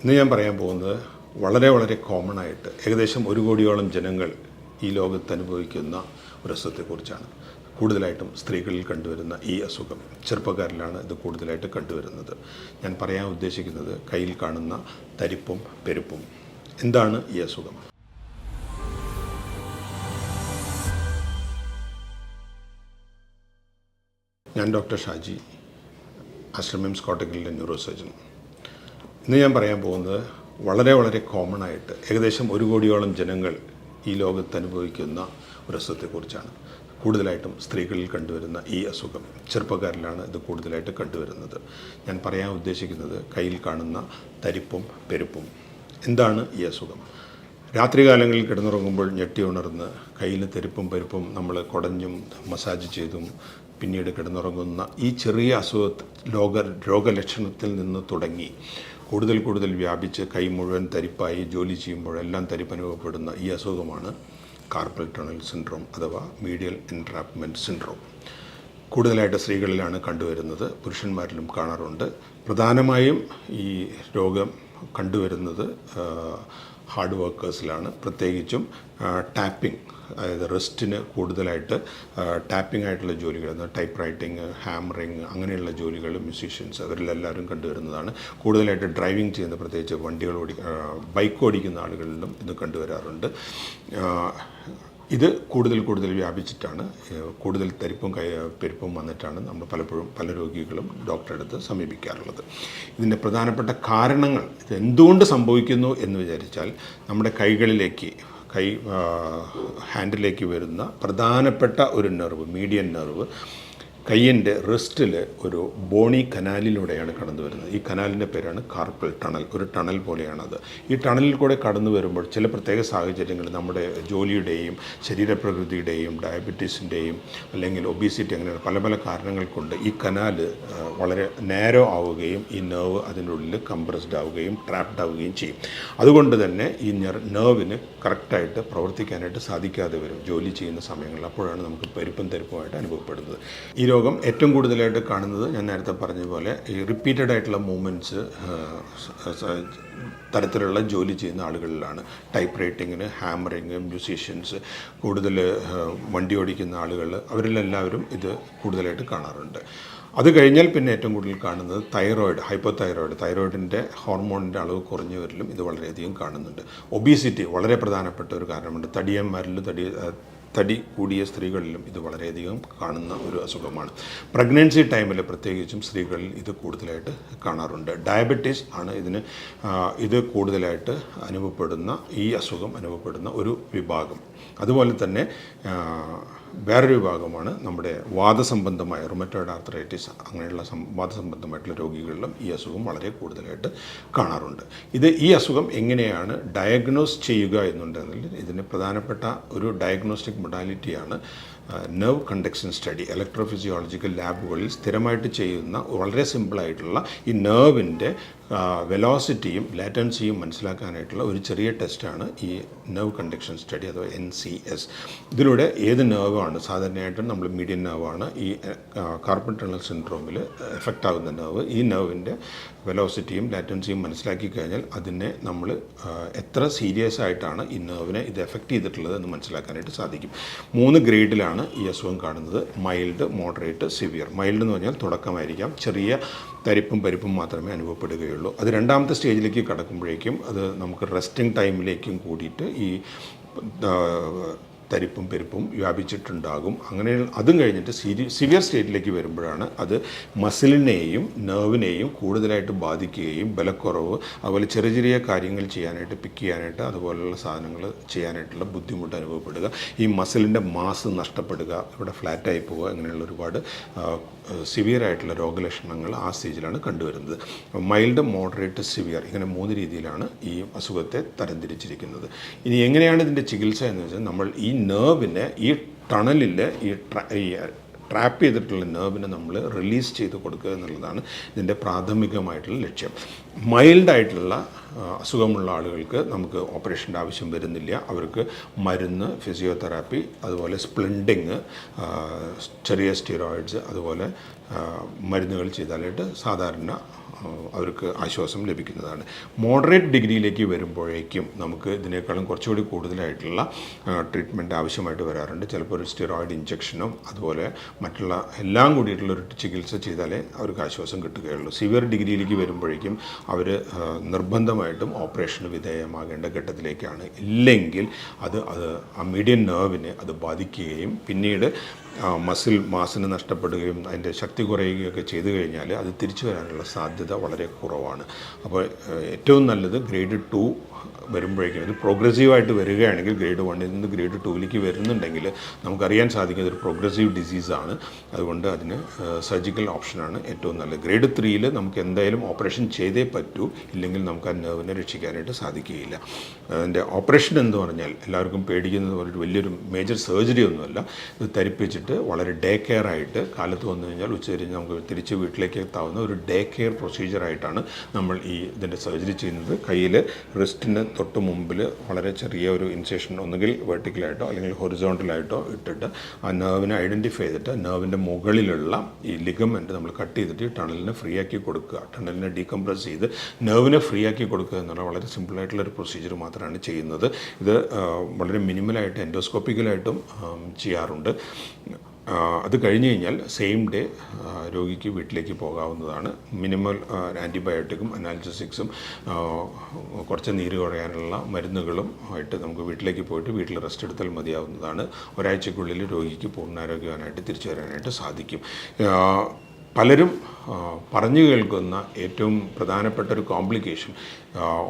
ഇന്ന് ഞാൻ പറയാൻ പോകുന്നത് വളരെ വളരെ കോമൺ ആയിട്ട് ഏകദേശം 1 കോടിയോളം ജനങ്ങൾ ഈ ലോകത്ത് അനുഭവിക്കുന്ന ഒരു അസുഖത്തെക്കുറിച്ചാണ്. കൂടുതലായിട്ടും സ്ത്രീകളിൽ കണ്ടുവരുന്ന ഈ അസുഖം ചെറുപ്പക്കാരിലാണ് ഇത് കൂടുതലായിട്ട് കണ്ടുവരുന്നത്. ഞാൻ പറയാൻ ഉദ്ദേശിക്കുന്നത് കയ്യിൽ കാണുന്ന തരിപ്പും പെരുപ്പും. എന്താണ് ഈ അസുഖം? ഞാൻ ഡോക്ടർ ഷാജി, ആശ്രമിംസ് കോട്ടക്കലിലെ ന്യൂറോ സർജൻ. ഇന്ന് ഞാൻ പറയാൻ പോകുന്നത് വളരെ വളരെ കോമൺ ആയിട്ട് ഏകദേശം 1 കോടിയോളം ജനങ്ങൾ ഈ ലോകത്ത് അനുഭവിക്കുന്ന ഒരു അസുഖത്തെക്കുറിച്ചാണ്. കൂടുതലായിട്ടും സ്ത്രീകളിൽ കണ്ടുവരുന്ന ഈ അസുഖം ചെറുപ്പക്കാരിലാണ് ഇത് കൂടുതലായിട്ട് കണ്ടുവരുന്നത്. ഞാൻ പറയാൻ ഉദ്ദേശിക്കുന്നത് കയ്യിൽ കാണുന്ന തരിപ്പും പെരുപ്പും. എന്താണ് ഈ അസുഖം? രാത്രികാലങ്ങളിൽ കിടന്നുറങ്ങുമ്പോൾ ഞെട്ടി ഉണർന്ന് കയ്യിൽ തെരുപ്പും പെരുപ്പും നമ്മൾ കുടഞ്ഞും മസാജ് ചെയ്തും പിന്നീട് കിടന്നുറങ്ങുന്ന ഈ ചെറിയ രോഗലക്ഷണത്തിൽ നിന്ന് തുടങ്ങി കൂടുതൽ വ്യാപിച്ച് കൈ മുഴുവൻ തരിപ്പായി ജോലി ചെയ്യുമ്പോഴെല്ലാം തരിപ്പ് അനുഭവപ്പെടുന്ന ഈ അസുഖമാണ് കാർപ്പൽ ടണൽ സിൻഡ്രോം അഥവാ മീഡിയൽ എൻട്രാപ്മെൻറ്റ് സിൻഡ്രോം. കൂടുതലായിട്ട് സ്ത്രീകളിലാണ് കണ്ടുവരുന്നത്, പുരുഷന്മാരിലും കാണാറുണ്ട്. പ്രധാനമായും ഈ രോഗം കണ്ടുവരുന്നത് ഹാർഡ് വർക്കേഴ്സിലാണ്. പ്രത്യേകിച്ചും ടാപ്പിംഗ്, അതായത് റെസ്റ്റിന് കൂടുതലായിട്ട് ടാപ്പിംഗ് ആയിട്ടുള്ള ജോലികൾ, ടൈപ്പ് റൈറ്റിംഗ്, ഹാമറിങ് അങ്ങനെയുള്ള ജോലികൾ മ്യൂസീഷ്യൻസ് അവരിലെല്ലാവരും കണ്ടുവരുന്നതാണ്. കൂടുതലായിട്ട് ഡ്രൈവിംഗ് ചെയ്യുന്ന, പ്രത്യേകിച്ച് ബൈക്ക് ഓടിക്കുന്ന ആളുകളിലും ഇത് കണ്ടുവരാറുണ്ട്. ഇത് കൂടുതൽ വ്യാപിച്ചിട്ടാണ്, കൂടുതൽ തരിപ്പും പെരുപ്പും വന്നിട്ടാണ് നമ്മൾ പലപ്പോഴും പല രോഗികളും ഡോക്ടറെ അടുത്ത് സമീപിക്കാറുള്ളത്. ഇതിൻ്റെ പ്രധാനപ്പെട്ട കാരണങ്ങൾ ഇത് എന്തുകൊണ്ട് സംഭവിക്കുന്നു എന്ന് വിചാരിച്ചാൽ, നമ്മുടെ ഹാൻഡിലേക്ക് വരുന്ന പ്രധാനപ്പെട്ട ഒരു നെർവ്, മീഡിയൻ നെർവ്, കയ്യിൻ്റെ റിസ്റ്റിൽ ഒരു ബോണി കനാലിലൂടെയാണ് കടന്നു വരുന്നത്. ഈ കനാലിൻ്റെ പേരാണ് കാർപ്പൽ ടണൽ. ഒരു ടണൽ പോലെയാണത്. ഈ ടണലിൽ കൂടെ കടന്നു വരുമ്പോൾ ചില പ്രത്യേക സാഹചര്യങ്ങളിൽ നമ്മുടെ ജോലിയുടെയും ശരീരപ്രകൃതിയുടെയും ഡയബറ്റീസിൻ്റെയും അല്ലെങ്കിൽ ഒബീസിറ്റി അങ്ങനെ പല കാരണങ്ങൾ കൊണ്ട് ഈ കനാൽ വളരെ നേരോ ആവുകയും ഈ നെർവ് അതിൻ്റെ ഉള്ളിൽ കംപ്രസ്ഡ് ആവുകയും ട്രാപ്ഡ് ആവുകയും ചെയ്യും. അതുകൊണ്ട് തന്നെ ഈ നെർവിന് കറക്റ്റായിട്ട് പ്രവർത്തിക്കാനായിട്ട് സാധിക്കാതെ വരും ജോലി ചെയ്യുന്ന സമയങ്ങളിൽ. അപ്പോഴാണ് നമുക്ക് പെരുപ്പും തെരുപ്പുമായിട്ട് അനുഭവപ്പെടുന്നത്. ഈ രോഗം ഏറ്റവും കൂടുതലായിട്ട് കാണുന്നത് ഞാൻ നേരത്തെ പറഞ്ഞ പോലെ ഈ റിപ്പീറ്റഡ് ആയിട്ടുള്ള മൂവ്മെൻറ്റ്സ് തരത്തിലുള്ള ജോലി ചെയ്യുന്ന ആളുകളിലാണ്. ടൈപ്പ് റൈറ്റിങ്ങിന്, ഹാമറിങ്, മ്യൂസീഷ്യൻസ്, കൂടുതൽ വണ്ടി ഓടിക്കുന്ന ആളുകൾ, അവരിലെല്ലാവരും ഇത് കൂടുതലായിട്ട് കാണാറുണ്ട്. അത് കഴിഞ്ഞാൽ പിന്നെ ഏറ്റവും കൂടുതൽ കാണുന്നത് തൈറോയിഡിൻ്റെ ഹോർമോണിൻ്റെ അളവ് കുറഞ്ഞവരിലും ഇത് വളരെയധികം കാണുന്നുണ്ട്. ഒബീസിറ്റി വളരെ പ്രധാനപ്പെട്ട ഒരു കാരണമുണ്ട്. തടി കൂടിയ സ്ത്രീകളിലും ഇത് വളരെയധികം കാണുന്ന ഒരു അസുഖമാണ്. പ്രഗ്നൻസി ടൈമിൽ പ്രത്യേകിച്ചും സ്ത്രീകളിൽ ഇത് കൂടുതലായിട്ട് കാണാറുണ്ട്. ഡയബറ്റീസ് ആണ് ഇത് കൂടുതലായിട്ട് ഈ അസുഖം അനുഭവപ്പെടുന്ന ഒരു വിഭാഗം. അതുപോലെ തന്നെ വേറൊരു വിഭാഗമാണ് നമ്മുടെ വാദസംബന്ധമായ റുമറ്റോയ്ഡ് ആർത്രൈറ്റിസ്, അങ്ങനെയുള്ള വാദസംബന്ധമായിട്ടുള്ള രോഗികളിലും ഈ അസുഖം വളരെ കൂടുതലായിട്ട് കാണാറുണ്ട്. ഈ അസുഖം എങ്ങനെയാണ് ഡയഗ്നോസ് ചെയ്യുക എന്നുണ്ടെങ്കിൽ ഇതിന് പ്രധാനപ്പെട്ട ഒരു ഡയഗ്നോസ്റ്റിക് മൊഡാലിറ്റിയാണ് നെർവ് കണ്ടക്ഷൻ സ്റ്റഡി. ഇലക്ട്രോഫിസിയോളജിക്കൽ ലാബുകളിൽ സ്ഥിരമായിട്ട് ചെയ്യുന്ന വളരെ സിമ്പിളായിട്ടുള്ള ഈ നെർവിൻ്റെ വെലോസിറ്റിയും ലാറ്റൻസിയും മനസ്സിലാക്കാനായിട്ടുള്ള ഒരു ചെറിയ ടെസ്റ്റാണ് ഈ നെർവ് കണ്ടക്ഷൻ സ്റ്റഡി അഥവാ NCS. ഇതിലൂടെ ഏത് നെർവാണ്, സാധാരണയായിട്ട് നമ്മൾ മീഡിയൻ നെർവാണ് ഈ കാർപ്പൽ ടണൽ സിൻഡ്രോമിൽ എഫക്റ്റ് ആകുന്ന നെർവ്, ഈ നെർവിൻ്റെ വെലോസിറ്റിയും ലാറ്റൻസിയും മനസ്സിലാക്കി കഴിഞ്ഞാൽ അതിനെ നമ്മൾ എത്ര സീരിയസ് ആയിട്ടാണ് ഈ നെർവിനെ ഇത് എഫക്റ്റ് ചെയ്തിട്ടുള്ളത് എന്ന് മനസ്സിലാക്കാനായിട്ട് സാധിക്കും. 3 ഗ്രേഡിലാണ് ഈ അസുഖം കാണുന്നത്: മൈൽഡ്, മോഡറേറ്റ്, സിവിയർ. മൈൽഡ് എന്ന് പറഞ്ഞാൽ തുടക്കമായിരിക്കാം, ചെറിയ തരിപ്പും പരിപ്പും മാത്രമേ അനുഭവപ്പെടുകയുള്ളൂ. അത് രണ്ടാമത്തെ സ്റ്റേജിലേക്ക് കടക്കുമ്പോഴേക്കും അത് നമുക്ക് റെസ്റ്റിംഗ് ടൈമിലേക്കും കൂടിയിട്ട് ഈ തരിപ്പും പെരുപ്പും വ്യാപിച്ചിട്ടുണ്ടാകും. അങ്ങനെ അതും കഴിഞ്ഞിട്ട് സിവിയർ സ്റ്റേറ്റിലേക്ക് വരുമ്പോഴാണ് അത് മസിലിനെയും നെർവിനെയും കൂടുതലായിട്ട് ബാധിക്കുകയും ബലക്കുറവ്, അതുപോലെ ചെറിയ കാര്യങ്ങൾ ചെയ്യാനായിട്ട്, പിക്ക് ചെയ്യാനായിട്ട്, അതുപോലെയുള്ള സാധനങ്ങൾ ചെയ്യാനായിട്ടുള്ള ബുദ്ധിമുട്ട് അനുഭവപ്പെടുക, ഈ മസിലിൻ്റെ മാസ് നഷ്ടപ്പെടുക, ഇവിടെ ഫ്ലാറ്റായി പോവുക, അങ്ങനെയുള്ള ഒരുപാട് സിവിയർ ആയിട്ടുള്ള രോഗലക്ഷണങ്ങൾ ആ സ്റ്റേജിലാണ് കണ്ടുവരുന്നത്. മൈൽഡ്, മോഡറേറ്റ്, സിവിയർ, ഇങ്ങനെ 3 രീതിയിലാണ് ഈ അസുഖത്തെ തരംതിരിച്ചിരിക്കുന്നത്. ഇനി എങ്ങനെയാണ് ഇതിൻ്റെ ചികിത്സ എന്ന് വെച്ചാൽ, നമ്മൾ ഈ നെർവിനെ, ഈ ടണലിൽ ഈ ട്രാപ്പ് ചെയ്തിട്ടുള്ള നെർവിനെ നമ്മൾ റിലീസ് ചെയ്ത് കൊടുക്കുക എന്നുള്ളതാണ് ഇതിൻ്റെ പ്രാഥമികമായിട്ടുള്ള ലക്ഷ്യം. മൈൽഡായിട്ടുള്ള അസുഖമുള്ള ആളുകൾക്ക് നമുക്ക് ഓപ്പറേഷൻ്റെ ആവശ്യം വരുന്നില്ല. അവർക്ക് മരുന്ന്, ഫിസിയോതെറാപ്പി, അതുപോലെ സ്പ്ലിൻഡിങ്, ചെറിയ സ്റ്റിറോയിഡ്സ്, അതുപോലെ മരുന്നുകൾ ചെയ്താലായിട്ട് സാധാരണ അവർക്ക് ആശ്വാസം ലഭിക്കുന്നതാണ്. മോഡറേറ്റ് ഡിഗ്രിയിലേക്ക് വരുമ്പോഴേക്കും നമുക്ക് ഇതിനേക്കാളും കുറച്ചുകൂടി കൂടുതലായിട്ടുള്ള ട്രീറ്റ്മെൻറ്റ് ആവശ്യമായിട്ട് വരാറുണ്ട്. ചിലപ്പോൾ ഒരു സ്റ്റിറോയിഡ് ഇഞ്ചക്ഷനും അതുപോലെ മറ്റുള്ള എല്ലാം കൂടിയിട്ടുള്ളൊരു ചികിത്സ ചെയ്താലേ അവർക്ക് ആശ്വാസം കിട്ടുകയുള്ളൂ. സിവിയർ ഡിഗ്രിയിലേക്ക് വരുമ്പോഴേക്കും അവർ നിർബന്ധമായിട്ടും ഓപ്പറേഷന് വിധേയമാകേണ്ട ഘട്ടത്തിലേക്കാണ്. ഇല്ലെങ്കിൽ അത് ആ മീഡിയൻ നെർവിനെ അത് ബാധിക്കുകയും പിന്നീട് മസിൽ മാസിന് നഷ്ടപ്പെടുകയും അതിൻ്റെ ശക്തി കുറയുകയൊക്കെ ചെയ്തു കഴിഞ്ഞാൽ അത് തിരിച്ചു വരാനുള്ള സാധ്യത വളരെ കുറവാണ്. അപ്പോൾ ഏറ്റവും നല്ലത് ഗ്രേഡ് 2 വരുമ്പോഴേക്കും ഇത് പ്രോഗ്രസീവായിട്ട് വരികയാണെങ്കിൽ ഗ്രേഡ് 1 നിന്ന് ഗ്രേഡ് 2ലേക്ക് വരുന്നുണ്ടെങ്കിൽ നമുക്കറിയാൻ സാധിക്കുന്നത് ഒരു പ്രോഗ്രസീവ് ഡിസീസാണ്. അതുകൊണ്ട് അതിന് സർജിക്കൽ ഓപ്ഷനാണ് ഏറ്റവും നല്ലത്. ഗ്രേഡ് 3ൽ നമുക്ക് എന്തായാലും ഓപ്പറേഷൻ ചെയ്തേ പറ്റൂ, ഇല്ലെങ്കിൽ നമുക്ക് ആ നെർവിനെ രക്ഷിക്കാനായിട്ട് സാധിക്കുകയില്ല. അതിൻ്റെ ഓപ്പറേഷൻ എന്ന് പറഞ്ഞാൽ എല്ലാവർക്കും പേടിക്കുന്നത് പോലെ വലിയൊരു മേജർ സർജറി ഒന്നുമല്ല. ഇത് തരിപ്പിച്ചിട്ട് വളരെ ഡേ കെയർ ആയിട്ട് കാലത്ത് വന്നു കഴിഞ്ഞാൽ ഉച്ചതിരിഞ്ഞ് നമുക്ക് തിരിച്ച് വീട്ടിലേക്ക് എത്താവുന്ന ഒരു ഡേ കെയർ പ്രൊസീജിയറായിട്ടാണ് നമ്മൾ ഇതിൻ്റെ സർജറി ചെയ്യുന്നത്. കയ്യിൽ റിസ്റ്റിന് തൊട്ട് മുമ്പിൽ വളരെ ചെറിയ ഒരു ഇൻസേഷൻ ഒന്നുകിൽ വെർട്ടിക്കലായിട്ടോ അല്ലെങ്കിൽ ഹൊറിസോണ്ടലായിട്ടോ ഇട്ടിട്ട് ആ നെർവിനെ ഐഡൻറ്റിഫൈ ചെയ്തിട്ട് നെർവിൻ്റെ മുകളിലുള്ള ഈ ലിഗമെൻറ്റ് നമ്മൾ കട്ട് ചെയ്തിട്ട് ടണലിനെ ഫ്രീ ആക്കി കൊടുക്കുക, ടണലിനെ ഡീകംപ്രസ് ചെയ്ത് നെർവിനെ ഫ്രീ ആക്കി കൊടുക്കുക എന്നുള്ള വളരെ സിമ്പിളായിട്ടുള്ളൊരു പ്രൊസീജിയർ മാത്രമാണ് ചെയ്യുന്നത്. ഇത് വളരെ മിനിമലായിട്ട് എൻഡോസ്കോപ്പിക്കലായിട്ടും ചെയ്യാറുണ്ട്. അത് കഴിഞ്ഞ് കഴിഞ്ഞാൽ സെയിം ഡേ രോഗിക്ക് വീട്ടിലേക്ക് പോകാവുന്നതാണ്. മിനിമൽ ആൻറ്റിബയോട്ടിക്കും അനാൽജസിക്സും കുറച്ച് നീര് കുറയാനുള്ള മരുന്നുകളും ആയിട്ട് നമുക്ക് വീട്ടിലേക്ക് പോയിട്ട് വീട്ടിൽ റെസ്റ്റ് എടുത്താൽ മതിയാവുന്നതാണ്. ഒരാഴ്ചക്കുള്ളിൽ രോഗിക്ക് പൂർണ്ണാരോഗ്യവാനായിട്ട് തിരിച്ചു വരാനായിട്ട് സാധിക്കും. പലരും പറഞ്ഞു കേൾക്കുന്ന ഏറ്റവും പ്രധാനപ്പെട്ട ഒരു കോംപ്ലിക്കേഷൻ,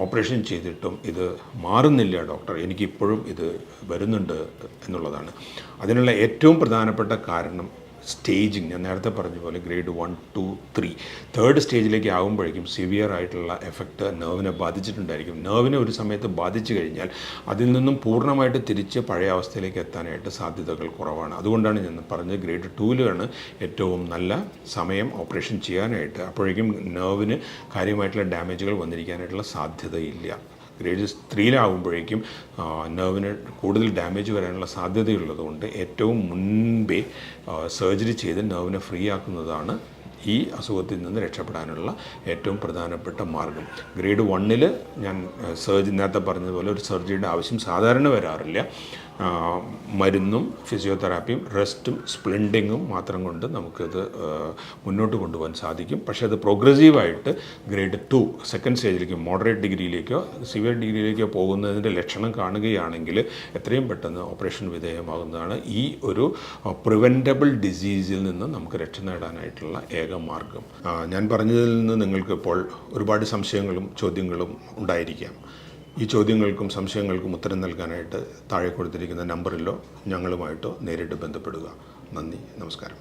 ഓപ്പറേഷൻ ചെയ്തിട്ടും ഇത് മാറുന്നില്ല ഡോക്ടർ, എനിക്കിപ്പോഴും ഇത് വരുന്നുണ്ട് എന്നുള്ളതാണ്. അതിനുള്ള ഏറ്റവും പ്രധാനപ്പെട്ട കാരണം സ്റ്റേജിങ്. ഞാൻ നേരത്തെ പറഞ്ഞ പോലെ ഗ്രേഡ് 1, 2, 3 തേർഡ് സ്റ്റേജിലേക്ക് ആകുമ്പോഴേക്കും സിവിയർ ആയിട്ടുള്ള എഫക്റ്റ് നെർവിനെ ബാധിച്ചിട്ടുണ്ടായിരിക്കും. നെർവിനെ ഒരു സമയത്ത് ബാധിച്ചു കഴിഞ്ഞാൽ അതിൽ നിന്നും പൂർണ്ണമായിട്ട് തിരിച്ച് പഴയ അവസ്ഥയിലേക്ക് എത്താനായിട്ട് സാധ്യതകൾ കുറവാണ്. അതുകൊണ്ടാണ് ഞാൻ പറഞ്ഞത് ഗ്രേഡ് 2ലാണ് ഏറ്റവും നല്ല സമയം ഓപ്പറേഷൻ ചെയ്യാനായിട്ട്. അപ്പോഴേക്കും നെർവിന് കാര്യമായിട്ടുള്ള ഡാമേജുകൾ വന്നിരിക്കാനായിട്ടുള്ള സാധ്യതയില്ല. ഗ്രേഡ് 3ലാകുമ്പോഴേക്കും നെർവിന് കൂടുതൽ ഡാമേജ് വരാനുള്ള സാധ്യതയുള്ളതുകൊണ്ട് ഏറ്റവും മുൻപേ സർജറി ചെയ്ത് നെർവിനെ ഫ്രീ ആക്കുന്നതാണ് ഈ അസുഖത്തിൽ നിന്ന് രക്ഷപ്പെടാനുള്ള ഏറ്റവും പ്രധാനപ്പെട്ട മാർഗം. ഗ്രേഡ് 1ൽ ഞാൻ നേരത്തെ പറഞ്ഞതുപോലെ ഒരു സർജറിയുടെ ആവശ്യം സാധാരണ വരാറില്ല. മരുന്നും ഫിസിയോതെറാപ്പിയും റെസ്റ്റും സ്പ്ലിൻഡിങ്ങും മാത്രം കൊണ്ട് നമുക്കിത് മുന്നോട്ട് കൊണ്ടുപോകാൻ സാധിക്കും. പക്ഷേ അത് പ്രോഗ്രസീവായിട്ട് ഗ്രേഡ് 2 സെക്കൻഡ് സ്റ്റേജിലേക്ക് മോഡറേറ്റ് ഡിഗ്രിയിലേക്കോ സിവിയർ ഡിഗ്രിയിലേക്കോ പോകുന്നതിൻ്റെ ലക്ഷണം കാണുകയാണെങ്കിൽ എത്രയും പെട്ടെന്ന് ഓപ്പറേഷൻ വിധേയമാകുന്നതാണ് ഈ ഒരു പ്രിവെൻറ്റബിൾ ഡിസീസിൽ നിന്ന് നമുക്ക് രക്ഷ നേടാനായിട്ടുള്ള ഏക മാർഗം. ഞാൻ പറഞ്ഞതിൽ നിന്ന് നിങ്ങൾക്കിപ്പോൾ ഒരുപാട് സംശയങ്ങളും ചോദ്യങ്ങളും ഉണ്ടായിരിക്കാം. ഈ ചോദ്യങ്ങൾക്കും സംശയങ്ങൾക്കും ഉത്തരം നൽകാനായിട്ട് താഴെ കൊടുത്തിരിക്കുന്ന നമ്പറിലോ ഞങ്ങളുമായിട്ടോ നേരിട്ട് ബന്ധപ്പെടുക. നന്ദി, നമസ്കാരം.